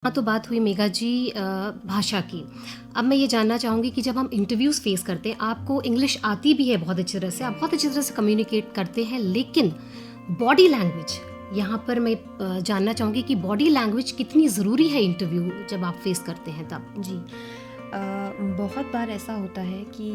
हाँ, तो बात हुई मेघा जी भाषा की। अब मैं ये जानना चाहूँगी कि जब हम इंटरव्यूज़ फेस करते हैं, आपको इंग्लिश आती भी है बहुत अच्छी तरह से, आप बहुत अच्छी तरह से कम्युनिकेट करते हैं, लेकिन बॉडी लैंग्वेज, यहाँ पर मैं जानना चाहूँगी कि बॉडी लैंग्वेज कितनी ज़रूरी है इंटरव्यू जब आप फेस करते हैं तब? जी। बहुत बार ऐसा होता है कि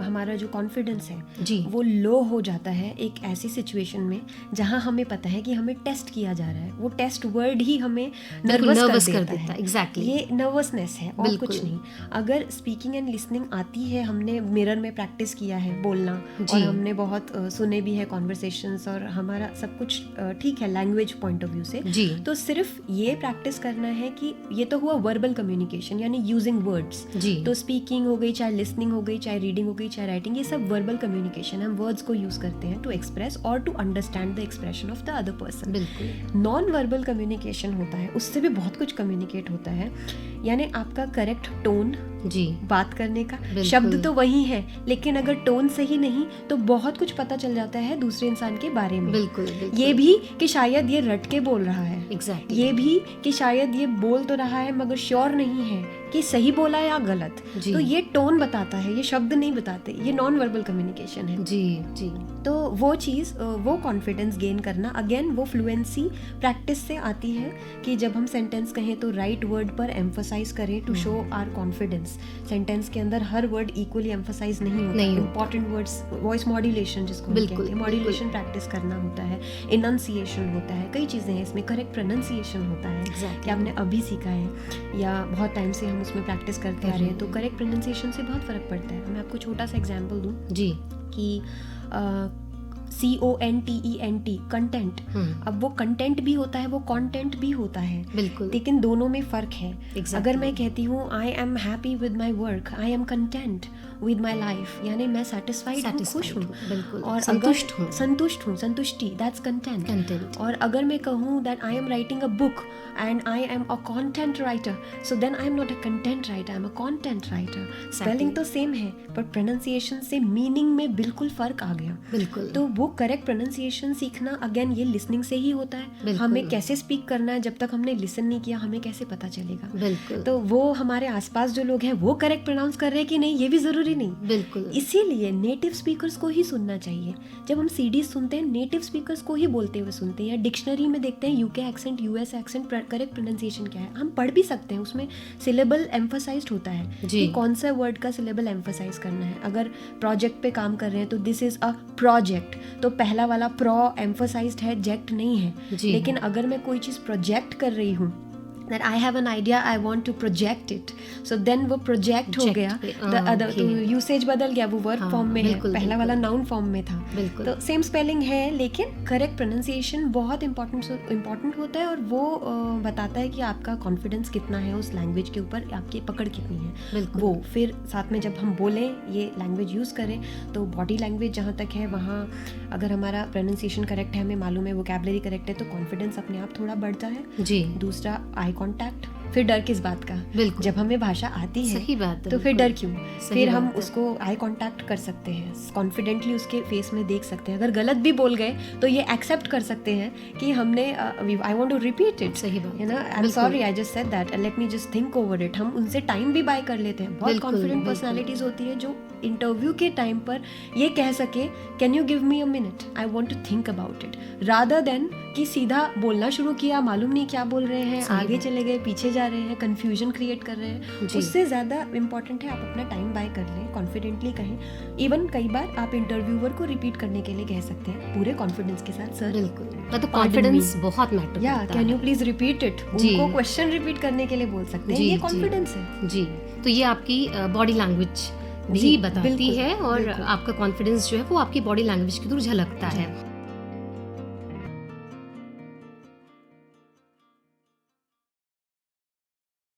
हमारा जो कॉन्फिडेंस है जी। वो लो हो जाता है एक ऐसी सिचुएशन में जहां हमें पता है कि हमें टेस्ट किया जा रहा है। वो टेस्ट वर्ड ही हमें नर्वस कर देता है। एग्जैक्टली। ये नर्वसनेस है और बिल्कुल। कुछ नहीं। अगर स्पीकिंग एंड लिसनिंग आती है, हमने मिरर में प्रैक्टिस किया है बोलना और हमने बहुत सुने भी है कॉन्वर्सेशंस और हमारा सब कुछ ठीक है लैंग्वेज पॉइंट ऑफ व्यू से, जी। तो सिर्फ ये प्रैक्टिस करना है कि ये तो हुआ वर्बल कम्युनिकेशन यानी यूजिंग वर्ड्स। जी। तो स्पीकिंग हो गई, चाहे लिसनिंग हो गई, चाहे रीडिंग हो गई, चाहे राइटिंग, ये सब वर्बल कम्युनिकेशन। हम वर्ड्स को यूज करते हैं टू एक्सप्रेस और to understand the expression of the other person. बिल्कुल। नॉन वर्बल कम्युनिकेशन होता है, उससे भी बहुत कुछ कम्युनिकेट होता है, यानी आपका करेक्ट टोन, जी, बात करने का शब्द तो वही है, लेकिन अगर टोन सही नहीं तो बहुत कुछ पता चल जाता है दूसरे इंसान के बारे में। बिल्कुल, बिल्कुल। ये भी कि शायद ये रट के बोल रहा है, एग्जैक्टली। ये भी कि शायद ये बोल तो रहा है मगर श्योर नहीं है कि सही बोला या गलत। तो ये टोन बताता है, ये शब्द नहीं बताते, ये नॉन वर्बल कम्युनिकेशन है। जी जी। तो वो चीज़, वो कॉन्फिडेंस गेन करना, अगेन वो फ्लुएंसी प्रैक्टिस से आती है कि जब हम सेंटेंस कहें तो राइट वर्ड पर एम्फसाइज करें to show our confidence. Sentence के अंदर हर वर्ड इक्वली एम्फसाइज नहीं होता, इंपॉर्टेंट वर्ड्स, वॉइस मॉड्यूलेशन जिसको हम कहते हैं, मॉड्यूलेशन प्रैक्टिस करना होता है, इनंसिएशन होता है, कई चीज़ें हैं इसमें, करेक्ट प्रोनाउंसिएशन होता है कि आपने अभी सीखा है या बहुत टाइम से हम उसमें प्रैक्टिस करते आ रहे हैं, तो करेक्ट प्रोनाउंसिएशन से बहुत फर्क पड़ता है। मैं आपको छोटा सा एग्जांपल दूं जी कि CONTENT कंटेंट, अब वो कंटेंट भी होता है, वो कंटेंट भी होता है, बिल्कुल, लेकिन दोनों में फर्क है। अगर मैं कहती हूँ I am happy with my work, I am content with my life, यानी मैं सेटिस्फाइड हूँ, खुश हूँ, और संतुष्ट हूँ, संतुष्टि, दैट्स कंटेंट। और अगर मैं कहूँ that I am writing a book and I am a content writer, so then I am not a content writer, I am a content writer. Spelling तो सेम है पर प्रोनाउंसिएशन से मीनिंग में बिल्कुल फर्क आ गया। बिल्कुल। तो वो करेक्ट प्रोनाउंसिएशन सीखना अगेन ये लिसनिंग से ही होता है। हमें कैसे स्पीक करना है, जब तक हमने लिसन नहीं किया हमें कैसे पता चलेगा। बिल्कुल। तो वो हमारे आसपास जो लोग हैं वो करेक्ट प्रोनाउंस कर रहे हैं कि नहीं, ये भी जरूरी नहीं। बिल्कुल। इसीलिए नेटिव स्पीकर्स को ही सुनना चाहिए। जब हम सीडीज सुनते हैं नेटिव स्पीकर्स को ही बोलते हुए सुनते हैं, या डिक्शनरी में देखते हैं UK accent, US accent, correct pronunciation क्या है, हम पढ़ भी सकते हैं, उसमें सिलेबल एम्फसाइज्ड होता है कि कौन सा वर्ड का सिलेबल एम्फसाइज करना है। अगर प्रोजेक्ट पे काम कर रहे हैं तो दिस इज अ प्रोजेक्ट, तो पहला वाला प्रो एम्फसाइज्ड है, जेक्ट नहीं है। लेकिन अगर मैं कोई चीज़ प्रोजेक्ट कर रही हूँ, that I have an idea, I want to project it, so then वो प्रोजेक्ट हो गया, the other तो यूसेज बदल गया, वो वर्ब फॉर्म में है, पहला वाला नाउन फॉर्म में था। तो सेम स्पेलिंग है लेकिन करेक्ट प्रोनाउंसिएशन बहुत इंपॉर्टेंट होता है, और वो बताता है कि आपका कॉन्फिडेंस कितना है उस लैंग्वेज के ऊपर, आपकी पकड़ कितनी है। वो फिर साथ में जब हम बोलें, ये लैंग्वेज यूज़ करें, तो बॉडी लैंग्वेज जहाँ तक है वहाँ अगर हमारा प्रोनाउंसिएशन करेक्ट है, हमें मालूम है वोकैबुलरी करेक्ट है, तो कॉन्फिडेंस अपने आप थोड़ा बढ़ता है। जी। दूसरा आई कॉन्टैक्ट, फिर डर किस बात का, जब हमें भाषा आती है, सही बात है, तो फिर डर क्यों, फिर हम उसको आई कांटेक्ट कर सकते हैं, कॉन्फिडेंटली उसके फेस में देख सकते हैं। अगर गलत भी बोल गए तो ये एक्सेप्ट कर सकते हैं कि हमने I want to repeat it, सही बात है ना, I am sorry I just said that, let me just think over it. हम उनसे टाइम भी बाय कर लेते हैं। बहुत कॉन्फिडेंट पर्सनालिटीज होती है जो इंटरव्यू के टाइम पर ये कह सके, can you give me a minute, I want to think about it, rather than कि सीधा बोलना शुरू किया, मालूम नहीं क्या बोल रहे हैं, आगे चले गए, पीछे जा रहे हैं, कंफ्यूजन क्रिएट कर रहे हैं। उससे ज़्यादा इंपॉर्टेंट है आप अपना टाइम बाय कर लें, कॉन्फिडेंटली कहें। इवन कई बार आप इंटरव्यूअर को रिपीट करने के लिए कह सकते हैं पूरे कॉन्फिडेंस के साथ, सर बिल्कुल, मतलब कॉन्फिडेंस बहुत मैटर करता है, can you please repeat it, उनको क्वेश्चन रिपीट करने के लिए बोल सकते हैं, ये कॉन्फिडेंस है। जी, तो ये आपकी बॉडी लैंग्वेज भी बताती है, और आपका कॉन्फिडेंस जो है वो आपकी बॉडी लैंग्वेज के थ्रू झलकता है।